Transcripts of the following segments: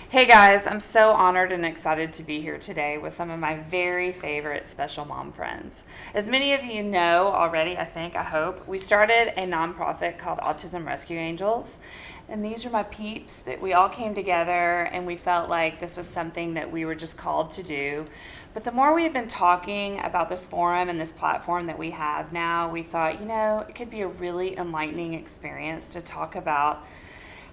Hey guys, I'm so honored and excited to be here today with some of my very favorite special mom friends. As many of you know already, I hope, we started a nonprofit called Autism Rescue Angels. And these are my peeps that we all came together and we felt like this was something that we were just called to do. But the more we've been talking about this forum and this platform that we have now, we thought, it could be a really enlightening experience to talk about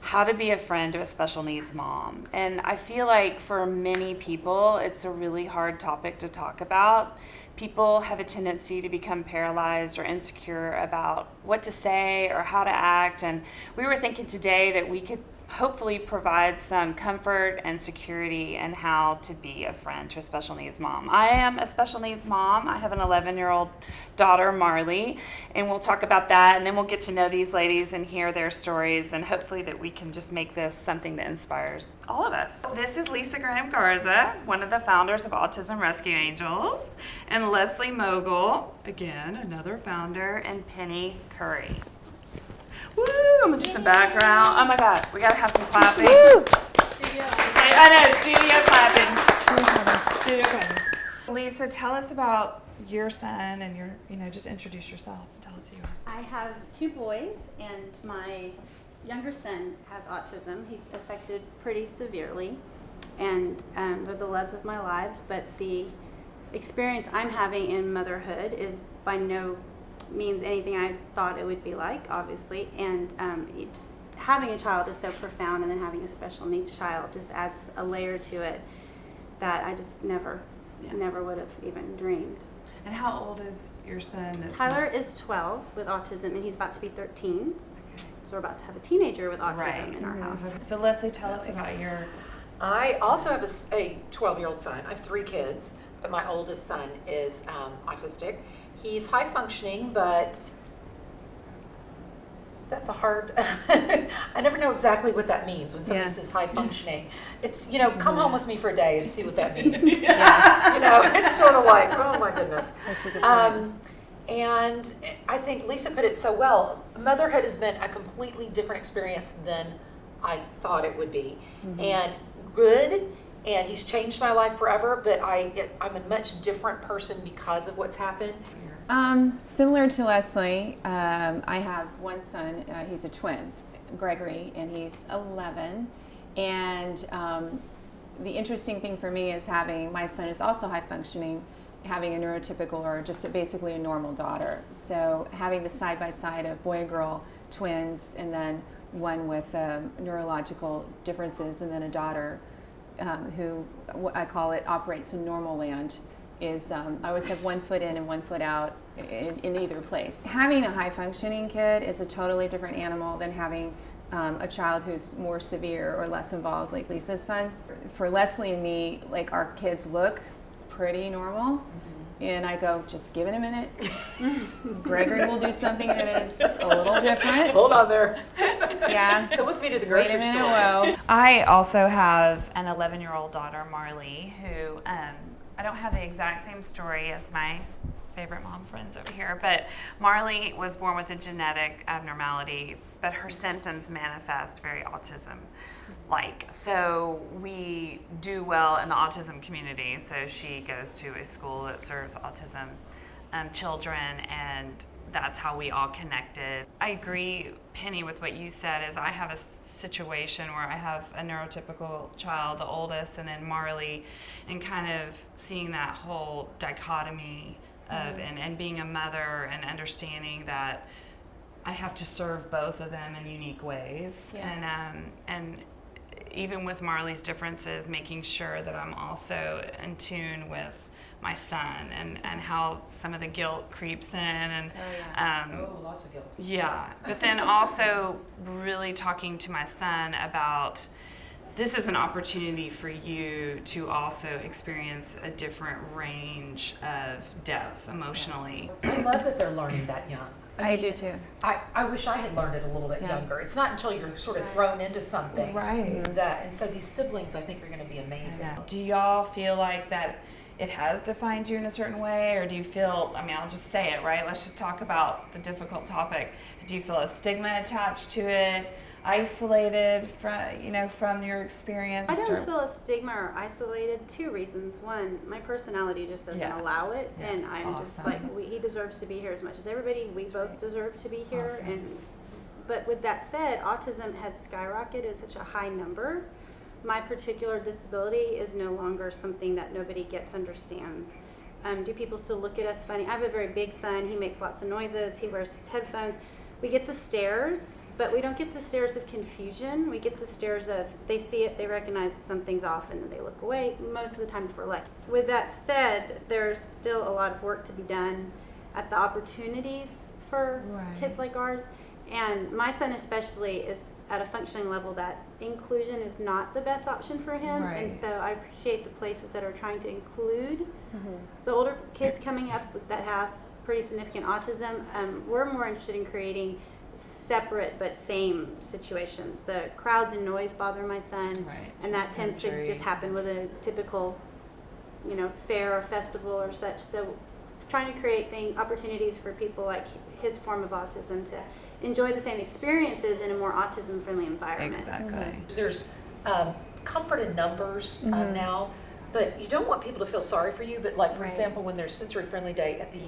how to be a friend to a special needs mom. And I feel like for many people, it's a really hard topic to talk about. People have a tendency to become paralyzed or insecure about what to say or how to act. And we were thinking today that we could hopefully provide some comfort and security in how to be a friend to a special needs mom. I am a special needs mom. I have an 11-year-old daughter, Marley, and we'll talk about that, and then we'll get to know these ladies and hear their stories, and hopefully that we can just make this something that inspires all of us. This is Lisa Graham Garza, one of the founders of Autism Rescue Angels, and Leslie Mogul, again, another founder, and Penny Curry. Woo! I'm gonna do some background. Oh my God, we gotta have some clapping. Woo! I know, studio clapping. Studio clapping. Lisa, tell us about your son and just introduce yourself and tell us who you are. I have two boys, and my younger son has autism. He's affected pretty severely, and they're the loves of my lives, but the experience I'm having in motherhood is by no means anything I thought it would be like, obviously, and having a child is so profound, and then having a special needs child just adds a layer to it that I just never would have even dreamed. And how old is your son? Tyler is 12 with autism, and he's about to be 13. Okay. So we're about to have a teenager with autism in our house. So Leslie, tell us about your I also have a 12-year-old son. I have 3 kids, but my oldest son is autistic. He's high functioning, but that's a hard, I never know exactly what that means when somebody says high functioning. It's, come home with me for a day and see what that means. It's sort of like, oh my goodness. That's a good point. And I think Lisa put it so well. Motherhood has been a completely different experience than I thought it would be. Mm-hmm. And good, and he's changed my life forever, but I'm a much different person because of what's happened. Similar to Leslie, I have one son, he's a twin, Gregory, and he's 11. And the interesting thing for me is my son is also high functioning, having a neurotypical or just basically a normal daughter. So having the side by side of boy and girl twins, and then one with neurological differences, and then a daughter who, I call it, operates in normal land. I always have one foot in and one foot out in either place. Having a high functioning kid is a totally different animal than having a child who's more severe or less involved, like Lisa's son. For Leslie and me, like, our kids look pretty normal. And I go, just give it a minute. Gregory will do something that is a little different. Hold on there. Yeah. Come with me to the grocery store. Wait a minute, whoa. I also have an 11-year-old daughter, Marley, who I don't have the exact same story as my favorite mom friends over here, but Marley was born with a genetic abnormality, but her symptoms manifest very autism-like. So we do well in the autism community. So she goes to a school that serves autism children, and that's how we all connected. I agree, Penny, with what you said. Is I have a situation where I have a neurotypical child, the oldest, and then Marley, and kind of seeing that whole dichotomy of and being a mother and understanding that I have to serve both of them in unique ways. Yeah. And even with Marley's differences, making sure that I'm also in tune with my son and how some of the guilt creeps in and Lots of guilt. Yeah, but then also really talking to my son about this is an opportunity for you to also experience a different range of depth emotionally. I love that they're learning that young. I do too. I wish I had learned it a little bit younger. It's not until you're sort of thrown into something and so these siblings, I think, are going to be amazing. Do y'all feel like that it has defined you in a certain way, or do you feel, I'll just say it, right? Let's just talk about the difficult topic. Do you feel a stigma attached to it? isolated from your experience? I don't feel a stigma or isolated. 2 reasons. One, my personality just doesn't allow it, and I'm just like, he deserves to be here as much as everybody. We both deserve to be here. But with that said, autism has skyrocketed at such a high number. My particular disability is no longer something that nobody understands. Do people still look at us funny? I have a very big son. He makes lots of noises. He wears his headphones. We get the stares, but we don't get the stares of confusion. We get the stares of, they see it, they recognize something's off, and then they look away, most of the time if we're lucky. With that said, there's still a lot of work to be done at the opportunities for kids like ours. And my son especially is at a functioning level that inclusion is not the best option for him. And so I appreciate the places that are trying to include the older kids coming up that have pretty significant autism. We're more interested in creating separate but same situations. The crowds and noise bother my son, and that tends to just happen with a typical, fair or festival or such. So trying to create opportunities for people like his form of autism to enjoy the same experiences in a more autism-friendly environment. Exactly. There's comfort in numbers now, but you don't want people to feel sorry for you. But like, for example, when there's Sensory Friendly Day at the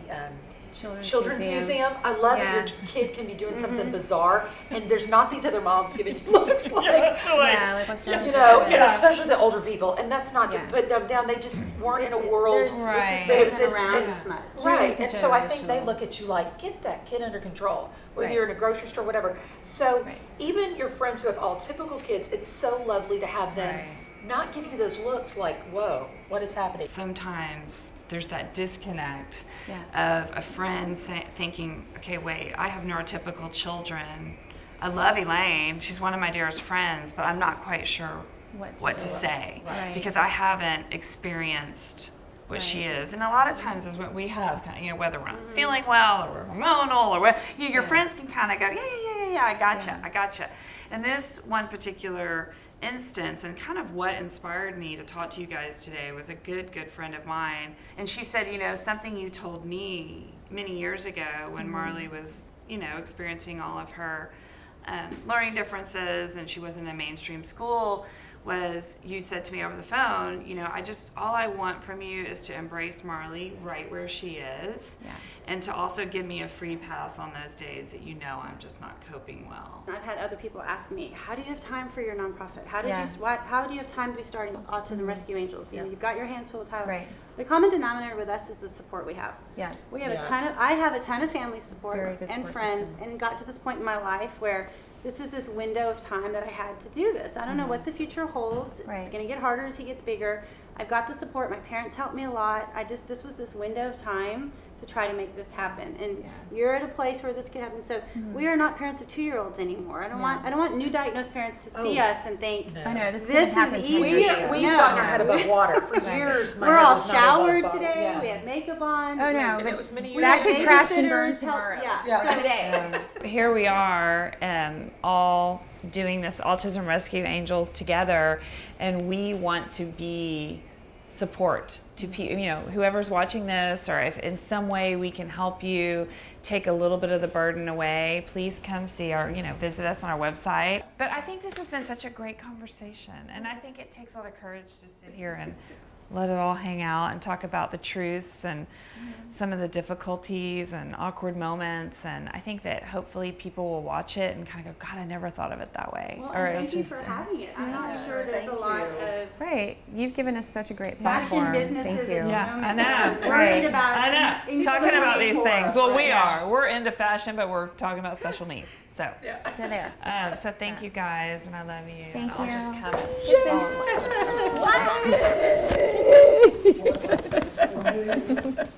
Children's Museum, I love that your kid can be doing something bizarre, and there's not these other moms giving you looks like, like what's wrong with and especially the older people. And that's not to put them down. They just weren't in a world that isn't around as much. Right, and so I think they look at you like, get that kid under control, whether you're in a grocery store, whatever. So even your friends who have all typical kids, it's so lovely to have them not give you those looks like, whoa, what is happening? Sometimes there's that disconnect of a friend thinking, okay, wait, I have neurotypical children. I love Elaine. She's one of my dearest friends, but I'm not quite sure what to say because I haven't experienced what she is. And a lot of times is what we have, whether we're not feeling well or we're hormonal or what, your friends can kind of go, yeah, I gotcha. And this one particular instance and kind of what inspired me to talk to you guys today was a good friend of mine. And she said, something you told me many years ago when Marley was, experiencing all of her learning differences and she was in a mainstream school, was you said to me over the phone, all I want from you is to embrace Marley right where she is and to also give me a free pass on those days that I'm just not coping well. I've had other people ask me, how do you have time for your nonprofit? How do you have time to be starting Autism Rescue Angels? You've got your hands full of time. The common denominator with us is the support we have. We have I have a ton of family support and friends, and got to this point in my life where this is this window of time that I had to do this. I don't know what the future holds. It's going to get harder as he gets bigger. I've got the support. My parents helped me a lot. This was this window of time to try to make this happen. And you're at a place where this could happen. So we are not parents of 2-year-olds anymore. I don't want new diagnosed parents to see us and think, I know, this is happen easy. We've gotten our head above water for years. We're all showered today. We have makeup on. Oh no, but it was many years that ago. could crash and burn tomorrow. Today. Here we are, all doing this Autism Rescue Angels together, and we want to be support to whoever's watching this, or if in some way we can help you take a little bit of the burden away, please come see our, visit us on our website. But I think this has been such a great conversation, and I think it takes a lot of courage to sit here and let it all hang out and talk about the truths and some of the difficulties and awkward moments. And I think that hopefully people will watch it and kind of go, God, I never thought of it that way. Well, thank you for having it. I'm not sure there's a lot of You've given us such a great fashion platform. businesses. Thank you. I know. Worried about Talking about these things. Well, we are. We're into fashion, but we're talking about special needs. So, So there. So thank you guys, and I love you. Thank and you. I'll just come. What?